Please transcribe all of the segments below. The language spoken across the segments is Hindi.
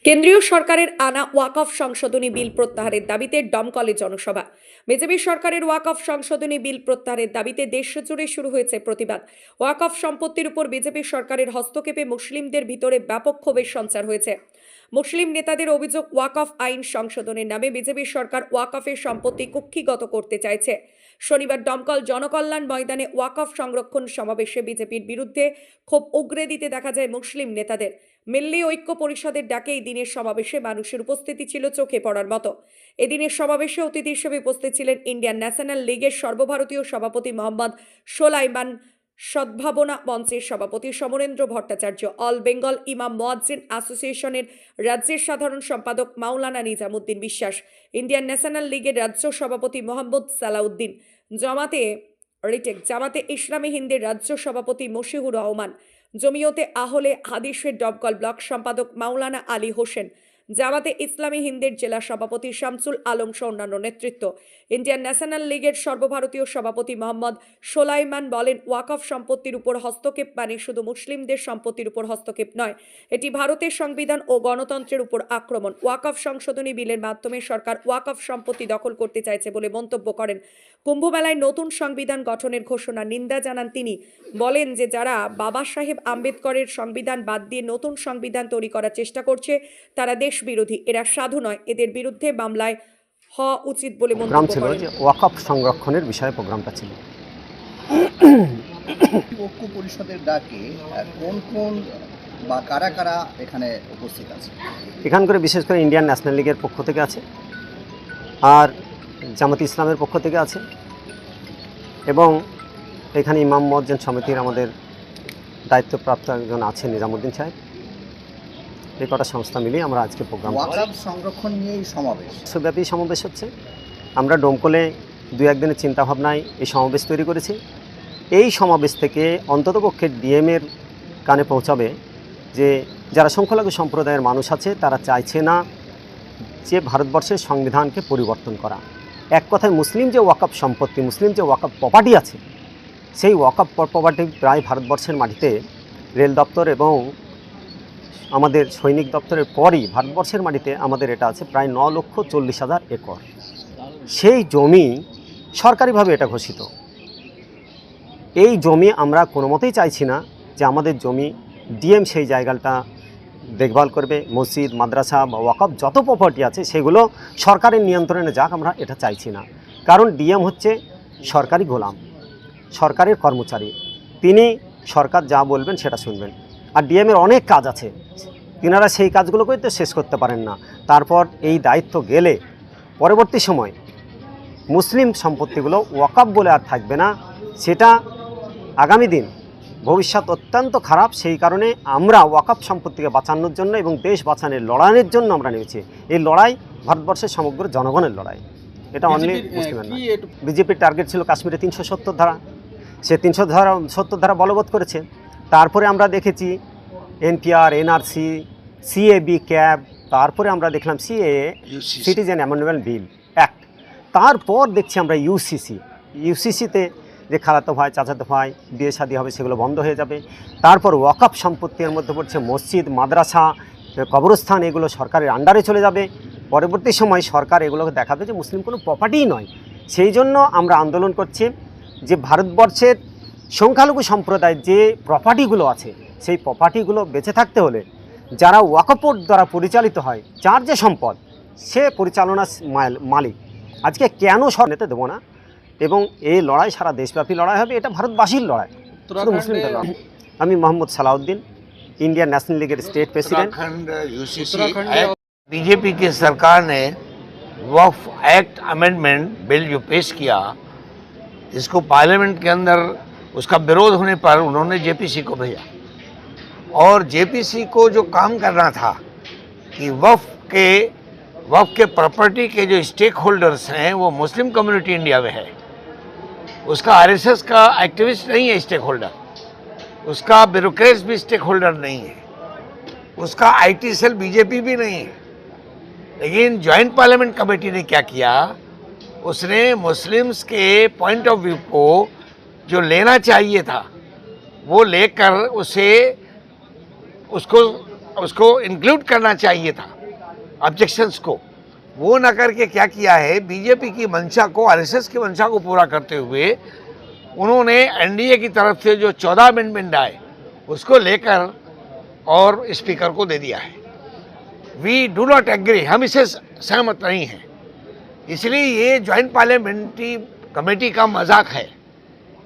কেন্দ্রীয় সরকারের আনা ওয়াকফ সংশোধনী বিল প্রত্যাহারের দাবিতে দমকলে জনসভা। বিজেপি সরকারের ওয়াকফ সংশোধনী বিল প্রত্যাহারের দাবিতে দেশ জুড়ে শুরু হয়েছে প্রতিবাদ। ওয়াকফ সম্পত্তির উপর বিজেপি সরকারের হস্তক্ষেপে মুসলিমদের ভিতরে ব্যাপক ক্ষোভের সঞ্চার হয়েছে। মুসলিম নেতাদের অভিযোগ, ওয়াকফ আইন সংশোধনের নামে বিজেপি সরকার ওয়াকফের সম্পত্তি কুক্ষিগত করতে চাইছে। শনিবার দমকল জনকল্যাণ ময়দানে ওয়াকফ সংরক্ষণ সমাবেশে বিজেপির বিরুদ্ধে ক্ষোভ উগরে দিতে দেখা যায় মুসলিম নেতাদের। মিল্লি ঐক্য পরিষদের ডাকে এই দিনের সমাবেশে মানুষের উপস্থিতি ছিল চোখে পড়ার মতো। এদিনের সমাবেশে অতিথি হিসেবে উপস্থিত ছিলেন ইন্ডিয়ান ন্যাশনাল লীগের সর্বভারতীয় সভাপতি মোহাম্মদ সোলাইমান, সদ্ভাবনা মঞ্চের সভাপতি সমরেন্দ্র ভট্টাচার্য, অল বেঙ্গল ইমাম মুয়াজ্জিন অ্যাসোসিয়েশনের রাজ্যের সাধারণ সম্পাদক মাওলানা নিজামুদ্দিন বিশ্বাস, ইন্ডিয়ান ন্যাশনাল লীগের রাজ্য সভাপতি মোহাম্মদ সালাউদ্দিন, জামাতে ইসলামী হিন্দের রাজ্য সভাপতি মশিহুর রহমান, জমিয়তে আহলে হাদিসের দমকল ব্লক সম্পাদক মাওলানা আলী হোসেন, জামাতে ইসলামী হিন্দের জেলা সভাপতি শামসুল আলম সহ অন্যান্য নেতৃত্ব। ইন্ডিয়ান ন্যাশনাল লীগের সর্বভারতীয় সভাপতি মোহাম্মদ সোলাইমান বলেন, ওয়াকফ সম্পত্তির উপর হস্তক্ষেপ মানে শুধু মুসলিমদের সম্পত্তির উপর হস্তক্ষেপ নয়, এটি ভারতের সংবিধান ও গণতন্ত্রের উপর আক্রমণ। ওয়াকফ সংশোধনী বিলের মাধ্যমে সরকার ওয়াকফ সম্পত্তি দখল করতে চাইছে বলে মন্তব্য করেন। কুম্ভমেলায় নতুন সংবিধান গঠনের ঘোষণা নিন্দা জানান তিনি। বলেন যে যারা বাবা সাহেব আম্বেদকরের সংবিধান বাদ দিয়ে নতুন সংবিধান তৈরি করার চেষ্টা করছে তারা দেশ বিরোধী, এরা সাধু নয়, এদের বিরুদ্ধে মামলায় হওয়া উচিত বলে মন্তব্য করেন। ওয়াকফ সংরক্ষণের বিষয়ে প্রোগ্রামটা ছিল। ঐক্য পরিষদের ডাকে কোন কোন বা কারা কারা এখানে উপস্থিত আছে? এখান করে বিশেষ করে ইন্ডিয়ান ন্যাশনাল লীগের পক্ষ থেকে আছে, আর জামাত ইসলামের পক্ষ থেকে আছে, এবং এখানে ইমাম মুয়াজ্জিন সমিতির আমাদের দায়িত্বপ্রাপ্ত একজন আছেন নিজামুদ্দিন সাহেব। এই কটা সংস্থা মিলিয়ে আমরা আজকে প্রোগ্রাম ওয়াকফ সংরক্ষণ নিয়ে এই সমাবেশ, বিশ্বব্যাপী সমাবেশ হচ্ছে। আমরা ডোমকলে 2-1 দিনের চিন্তাভাবনায় এই সমাবেশ তৈরি করেছি। এই সমাবেশ থেকে অন্ততপক্ষে ডিএমের কানে পৌঁছাবে যে যারা সংখ্যালঘু সম্প্রদায়ের মানুষ আছে তারা চাইছে না যে ভারতবর্ষের সংবিধানকে পরিবর্তন করা। এক কথায় মুসলিম যে ওয়াকফ সম্পত্তি, মুসলিম যে ওয়াকফ প্রপার্টি আছে, সেই ওয়াকফ প্রপার্টি প্রায় ভারতবর্ষের মাটিতে রেল দপ্তর এবং আমাদের সৈনিক দপ্তরের পরই ভারতবর্ষের মাটিতে আমাদের এটা আছে প্রায় 9,40,000 একর। সেই জমি সরকারিভাবে এটা ঘোষিত। এই জমি আমরা কোনো মতেই চাইছি না যে আমাদের জমি ডিএম সেই জায়গাটা দেখভাল করবে। মসজিদ, মাদ্রাসা বা ওয়াকফ যত প্রপার্টি আছে সেগুলো সরকারের নিয়ন্ত্রণে যাক, আমরা এটা চাইছি না। কারণ ডিএম হচ্ছে সরকারি গোলাম, সরকারের কর্মচারী, তিনি সরকার যা বলবেন সেটা শুনবেন। আর ডিএমের অনেক কাজ আছে, তিনারা সেই কাজগুলোকেই তো শেষ করতে পারেন না। তারপর এই দায়িত্ব গেলে পরবর্তী সময় মুসলিম সম্পত্তিগুলো ওয়াকফ বলে আর থাকবে না, সেটা আগামী দিন ভবিষ্যৎ অত্যন্ত খারাপ। সেই কারণে আমরা ওয়াকফ সম্পত্তিকে বাঁচানোর জন্য এবং দেশ বাঁচানোর লড়াইয়ের জন্য আমরা নেমেছি। এই লড়াই ভারতবর্ষের সমগ্র জনগণের লড়াই, এটা অনলি মুসলিমের নয়। বিজেপির টার্গেট ছিল কাশ্মীরে 370 ধারা, সে 370 ধারা বলবৎ করেছে। তারপরে আমরা দেখেছি এনপিআর, এনআরসি, সিএবি, ক্যাব, তারপরে আমরা দেখলাম CAA, citizen amendment bill act. তারপর দেখছি আমরা ইউসিসিতে যে খালাতো ভাই, চাচাতো ভাই বিয়ে শাদী হবে সেগুলো বন্ধ হয়ে যাবে। তারপর ওয়াকফ সম্পত্তির মধ্যে পড়ছে মসজিদ, মাদ্রাসা, কবরস্থান, এগুলো সরকারের আন্ডারে চলে যাবে। পরবর্তী সময় সরকার এগুলোকে দেখাবে যে মুসলিম কোনো প্রপার্টিই নয়। সেই জন্য আমরা আন্দোলন করছি যে ভারতবর্ষের সংখ্যালঘু সম্প্রদায়ের যে প্রপার্টিগুলো আছে সেই প্রপার্টিগুলো বেঁচে থাকতে হলে যারা ওয়াকফ দ্বারা পরিচালিত হয়, যার যে সম্পদ সে পরিচালনার মালিক। আজকে কেন নিতে দেবো না, এবং এই লড়াই সারা দেশব্যাপী লড়াই হবে, এটা ভারতবাসীর লড়াই, শুধু মুসলিমদের লড়াই। আমি Mohammad Salauddin, Indian National League state president. BJP की सरकार ने वक्फ एक्ट अमेंडमेंट बिल जो पेश किया, इसको पार्लियामेंट के अंदर उसका विरोध होने पर उन्होंने जेपीसी को भेजा, और जेपीसी को जो काम करना था कि वक्फ के प्रॉपर्टी के जो स्टेक होल्डर्स हैं वो मुस्लिम कम्युनिटी इंडिया में है, उसका आरएसएस का एक्टिविस्ट नहीं है स्टेक होल्डर, उसका ब्यूरोक्रेट्स भी स्टेक होल्डर नहीं है, उसका आईटी सेल बीजेपी भी नहीं है। लेकिन जॉइंट पार्लियामेंट कमेटी ने क्या किया, उसने मुस्लिम्स के पॉइंट ऑफ व्यू को जो लेना चाहिए था वो लेकर उसको इंक्लूड करना चाहिए था। ऑब्जेक्शंस को, वो न करके क्या किया है, बीजेपी की मंशा को, आरएसएस की मंशा को पूरा करते हुए उन्होंने एनडीए की तरफ से जो 14 अमेंडमेंट आए उसको लेकर और स्पीकर को दे दिया है। वी डू नॉट एग्री, हम इससे सहमत नहीं हैं। इसलिए ये ज्वाइंट पार्लियामेंट्री कमेटी का मजाक है,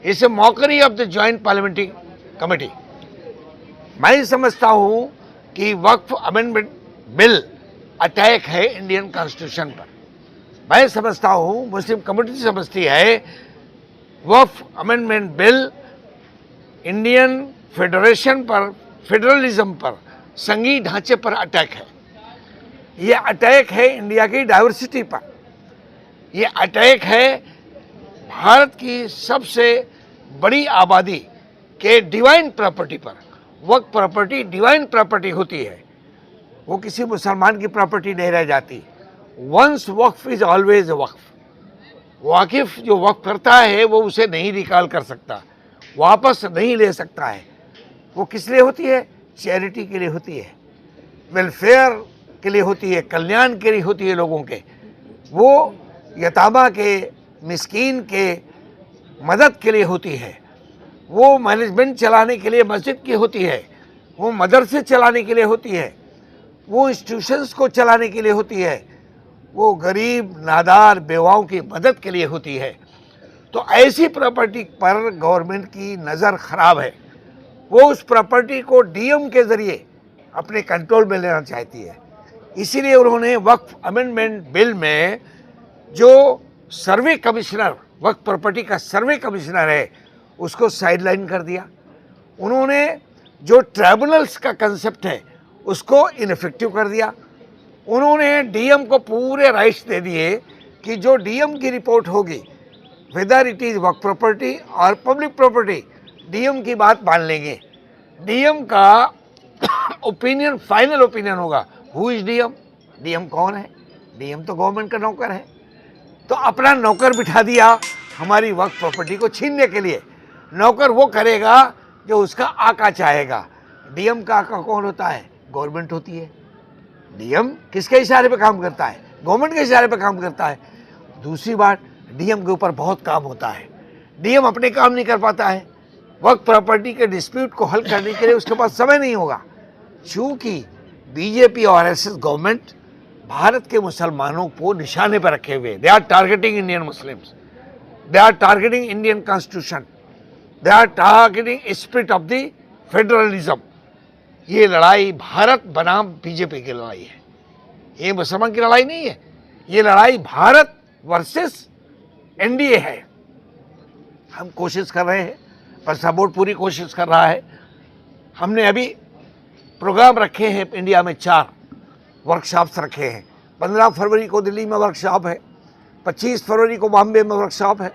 it's a mockery of the joint parliamentary committee. मैं समझता हूँ कि वक्फ अमेंडमेंट बिल अटैक है इंडियन कॉन्स्टिट्यूशन पर। मैं समझता हूँ, मुस्लिम कम्युनिटी समझती है, वक्फ अमेंडमेंट बिल इंडियन फेडरेशन पर, फेडरलिज्म पर, संघीय ढांचे पर अटैक है। ये अटैक है इंडिया की डाइवर्सिटी पर, ये अटैक है भारत की सबसे बड़ी आबादी के डिवाइन प्रॉपर्टी पर। वक्फ प्रॉपर्टी डिवाइन प्रॉपर्टी होती है, वो किसी मुसलमान की प्रॉपर्टी नहीं रह जाती। वंस वक्फ इज ऑलवेज वक्फ। वाकिफ जो वक्फ करता है वो उसे नहीं रिकॉल कर सकता, वापस नहीं ले सकता है। वो किस लिए होती है? चैरिटी के लिए होती है, वेलफेयर के लिए होती है, कल्याण के लिए होती है लोगों के। वो यतामा के, मिस्कीन के मदद के लिए होती है, वो मैनेजमेंट चलाने के लिए मस्जिद की होती है, वो मदरसे चलाने के लिए होती है, वो इंस्टीट्यूशंस को चलाने के लिए होती है, वो गरीब नादार बेवाओं की मदद के लिए होती है। तो ऐसी प्रॉपर्टी पर गवर्नमेंट की नज़र ख़राब है, वो उस प्रॉपर्टी को डीएम के ज़रिए अपने कंट्रोल में लेना चाहती है। इसीलिए उन्होंने वक्फ अमेंडमेंट बिल में जो सर्वे कमिश्नर, वक्फ प्रॉपर्टी का सर्वे कमिश्नर है, उसको साइडलाइन कर दिया। उन्होंने जो ट्राइब्यूनल्स का कंसेप्ट है उसको इनफेक्टिव कर दिया। उन्होंने डीएम को पूरे राइट्स दे दिए कि जो डीएम की रिपोर्ट होगी, whether it is Waqf property और पब्लिक प्रॉपर्टी, डीएम की बात मान लेंगे। डीएम का ओपिनियन फाइनल ओपिनियन होगा। Who is DM? डीएम कौन है? डीएम तो गवर्नमेंट का नौकर है। तो अपना नौकर बिठा दिया हमारी वक्फ प्रॉपर्टी को छीनने के लिए। नौकर वो करेगा जो उसका आका चाहेगा। डीएम का आका कौन होता है? गवर्नमेंट होती है। डीएम किसके इशारे पे काम करता है? गवर्नमेंट के इशारे पे काम करता है। दूसरी बात, डीएम के ऊपर बहुत काम होता है, डीएम अपने काम नहीं कर पाता है। वक्फ प्रॉपर्टी के डिस्प्यूट को हल करने के लिए उसके पास समय नहीं होगा। चूँकि बीजेपी और आरएसएस गवर्नमेंट भारत के मुसलमानों को निशाने पर रखे हुए, they are targeting Indian Muslims, they are targeting Indian constitution, they are targeting spirit of the federalism. ये लड़ाई भारत बनाम बीजेपी की लड़ाई है, ये मुसलमान की लड़ाई नहीं है। ये लड़ाई भारत वर्सेस एनडीए है। हम कोशिश कर रहे हैं, पर बोर्ड पूरी कोशिश कर रहा है। हमने अभी प्रोग्राम रखे हैं इंडिया में, 4 वर्कशॉप्स रखे हैं। 15 फरवरी को दिल्ली में वर्कशॉप है, 25 फरवरी को बॉम्बे में वर्कशॉप है,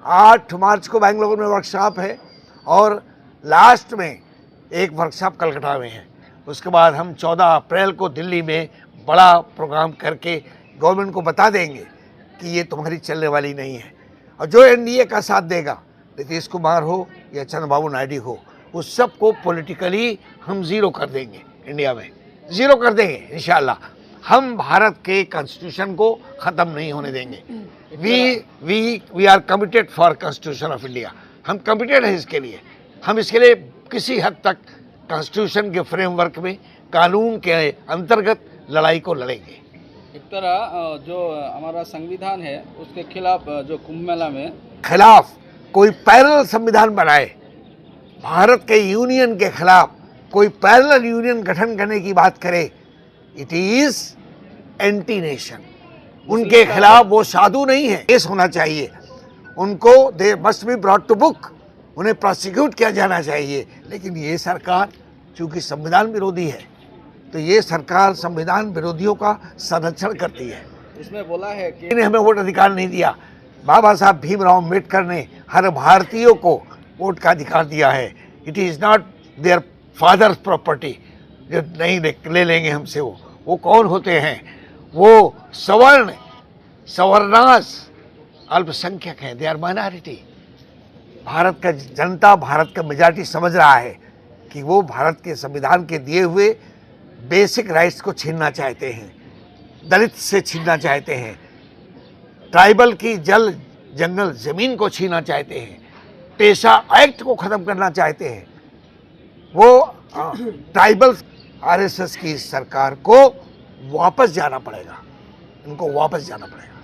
8 मार्च को बेंगलुरु में वर्कशॉप है, और लास्ट में एक वर्कशॉप कलकत्ता में है। उसके बाद हम 14 अप्रैल को दिल्ली में बड़ा प्रोग्राम करके गवर्नमेंट को बता देंगे कि ये तुम्हारी चलने वाली नहीं है। और जो एनडीए का साथ देगा, नीतीश कुमार हो या चंद्रबाबू नायडू हो, उस सब को पॉलिटिकली हम ज़ीरो कर देंगे, इंडिया में ज़ीरो कर देंगे इंशाल्लाह। हम भारत के कॉन्स्टिट्यूशन को ख़त्म नहीं होने देंगे। We are committed for constitution of India. हम कमिटेड हैं इसके लिए। हम इसके लिए किसी हद तक कॉन्स्टिट्यूशन के फ्रेमवर्क में, कानून के अंतर्गत लड़ाई को लड़ेंगे। एक तरह जो हमारा संविधान है उसके खिलाफ जो कुंभ मेला में खिलाफ कोई पैरेलल संविधान बनाए, भारत के यूनियन के खिलाफ कोई पैरेलल यूनियन गठन करने की बात करे, इट इज एंटी नेशन। उनके खिलाफ वो साधु नहीं है, केस होना चाहिए उनको, they must be brought to book, उन्हें प्रोसिक्यूट किया जाना चाहिए। लेकिन ये सरकार चूंकि संविधान विरोधी है, तो ये सरकार संविधान विरोधियों का संरक्षण करती है। इसमें बोला है कि इन्हें हमें वोट अधिकार नहीं दिया। बाबा साहब भीमराव अम्बेडकर ने हर भारतीयों को वोट का अधिकार दिया है। It is not their father's property जो नहीं ले लेंगे हमसे। वो कौन होते हैं? वो सवर्ण, सवर्णास अल्पसंख्यक हैं, दे आर माइनॉरिटी। भारत का जनता, भारत का मेजॉरिटी समझ रहा है कि वो भारत के संविधान के दिए हुए बेसिक राइट्स को छीनना चाहते हैं। दलित से छीनना चाहते हैं, ट्राइबल की जल जंगल ज़मीन को छीनना चाहते हैं, पेशा एक्ट को ख़त्म करना चाहते हैं, वो ट्राइबल आरएसएस की सरकार को वापस जाना पड़ेगा, इनको वापस जाना पड़ेगा।